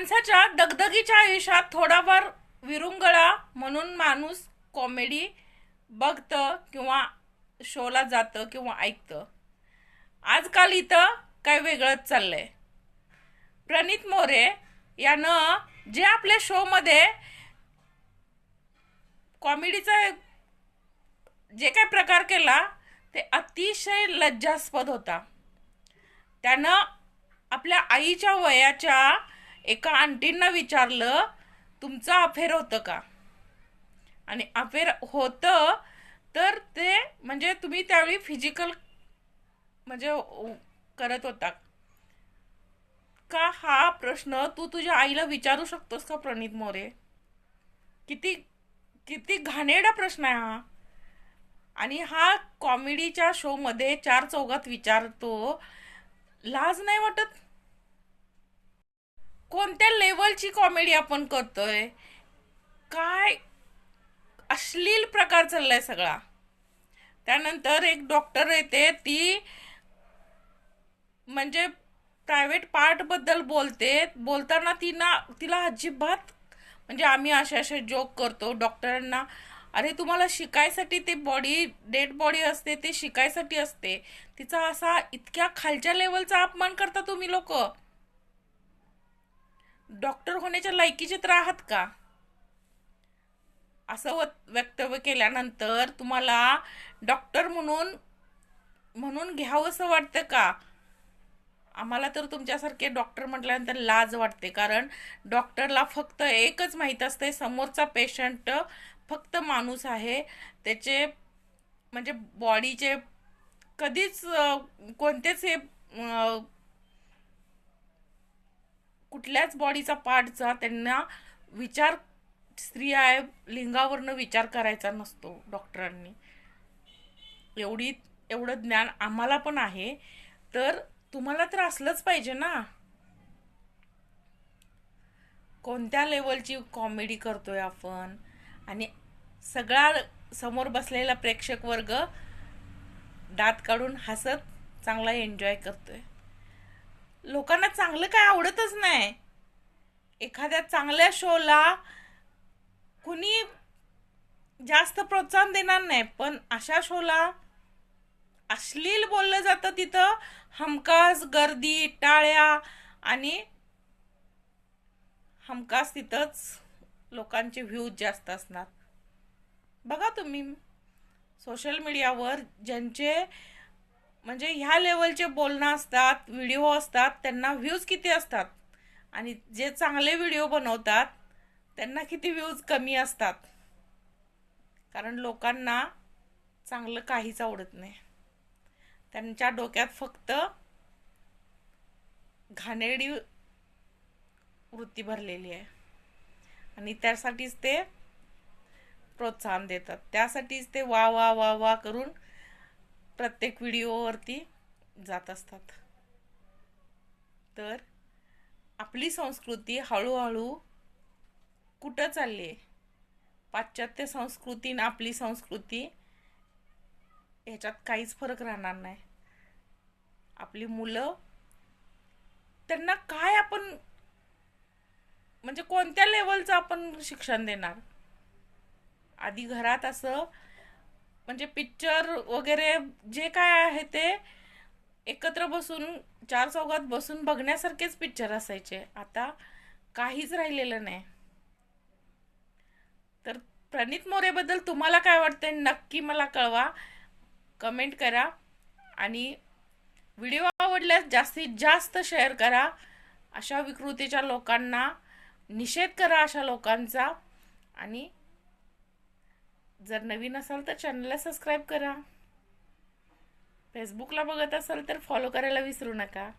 माणसाच्या दगदगीच्या आयुष्यात थोडाफार विरंगुळा म्हणून माणूस कॉमेडी बघतं किंवा शोला जातं किंवा ऐकतं. आजकाल इथं काय वेगळंच चाललंय. प्रणित मोरे यानं जे आपल्या शोमध्ये कॉमेडीचा जे काही प्रकार केला ते अतिशय लज्जास्पद होता. त्यानं आपल्या आईच्या वयाच्या एका आंटींना विचारलं, तुमचं अफेअर होतं का? आणि अफेअर होतं तर ते म्हणजे तुम्ही त्यावेळी फिजिकल म्हणजे करत होता का? हा प्रश्न तू तुझ्या आईला विचारू शकतोस का प्रणित मोरे? किती किती घाणेरडा प्रश्न आहे हा. आणि हा कॉमेडीच्या शो मध्ये चार चौघात विचारतो. लाज नाही वाटत? कोणत्या लेवलची कॉमेडी आपण करतोय? काय अश्लील प्रकार चाललाय सगळा. त्यानंतर एक डॉक्टर येते, ती म्हणजे प्रायव्हेट पार्ट बद्दल बोलते. बोलताना तिला अजिबात म्हणजे आम्ही असे असे जोक करतो डॉक्टरांना. अरे तुम्हाला शिकायसाठी ते बॉडी डेड बॉडी असते, ते शिकायसाठी असते. तिचा असा इतक्या खालच्या लेवलचा अपमान करता तुम्ही लोक. डॉक्टर होण्याच्या लायकीचे तर आहात का? असं वक्तव्य केल्यानंतर तुम्हाला डॉक्टर म्हणून म्हणून घ्यावंसं वाटतं का? आम्हाला तर तुमच्यासारखे डॉक्टर म्हटल्यानंतर लाज वाटते. कारण डॉक्टरला फक्त एकच माहीत असते, समोरचा पेशंट फक्त माणूस आहे. त्याचे म्हणजे बॉडीचे कधीच कोणतेच हे कुठल्याच बॉडीचा पार्टचा त्यांना विचार, स्त्री आहे लिंगावरनं विचार करायचा नसतो डॉक्टरांनी. एवढं ज्ञान आम्हाला पण आहे, तर तुम्हाला तर असलंच पाहिजे ना. कोणत्या लेवलची कॉमेडी करतोय आपण. आणि सगळा समोर बसलेला प्रेक्षक वर्ग दात काढून हसत चांगला एन्जॉय करतोय. लोकांना चांगलं काय आवडतच नाही. एखाद्या चांगल्या शोला कुणी जास्त प्रोत्साहन देणार नाही, पण अशा शोला अश्लील बोललं जातं. तिथं हमखास गर्दी, टाळ्या आणि हमखास तिथंच लोकांचे व्ह्यूज जास्त असणार. बघा तुम्ही सोशल मीडियावर ज्यांचे म्हणजे ह्या लेवलचे बोलणं असतात, व्हिडिओ असतात, त्यांना व्ह्यूज किती असतात. आणि जे चांगले व्हिडिओ बनवतात त्यांना किती व्ह्यूज कमी असतात. कारण लोकांना चांगलं काहीच आवडत नाही. त्यांच्या डोक्यात फक्त घाणेरडी वृत्ती भरलेली आहे. आणि त्यासाठीच ते प्रोत्साहन देतात. त्यासाठीच ते वा वा वा वा करून प्रत्येक व्हिडिओवरती जात असतात. तर आपली संस्कृती हळूहळू कुठं चालली आहे? पाश्चात्य संस्कृती आणि आपली संस्कृती ह्याच्यात काहीच फरक राहणार नाही. आपली मुलं त्यांना काय आपण म्हणजे कोणत्या लेवलचं आपण शिक्षण देणार? आधी घरात असं म्हणजे पिक्चर वगैरे जे काय आहे ते एकत्र बसून चार चौघात बसून बघण्यासारखेच पिक्चर असायचे. आता काहीच राहिलेलं नाही. तर प्रणित मोरेबद्दल तुम्हाला काय वाटतंय नक्की मला कळवा, कमेंट करा. आणि व्हिडिओ आवडल्यास जास्तीत जास्त शेअर करा. अशा विकृतीच्या लोकांना निषेध करा, अशा लोकांचा. आणि जर नवीन असाल तर चॅनलला सबस्क्राईब करा. फेसबुकला बघत असाल तर फॉलो करायला विसरू नका.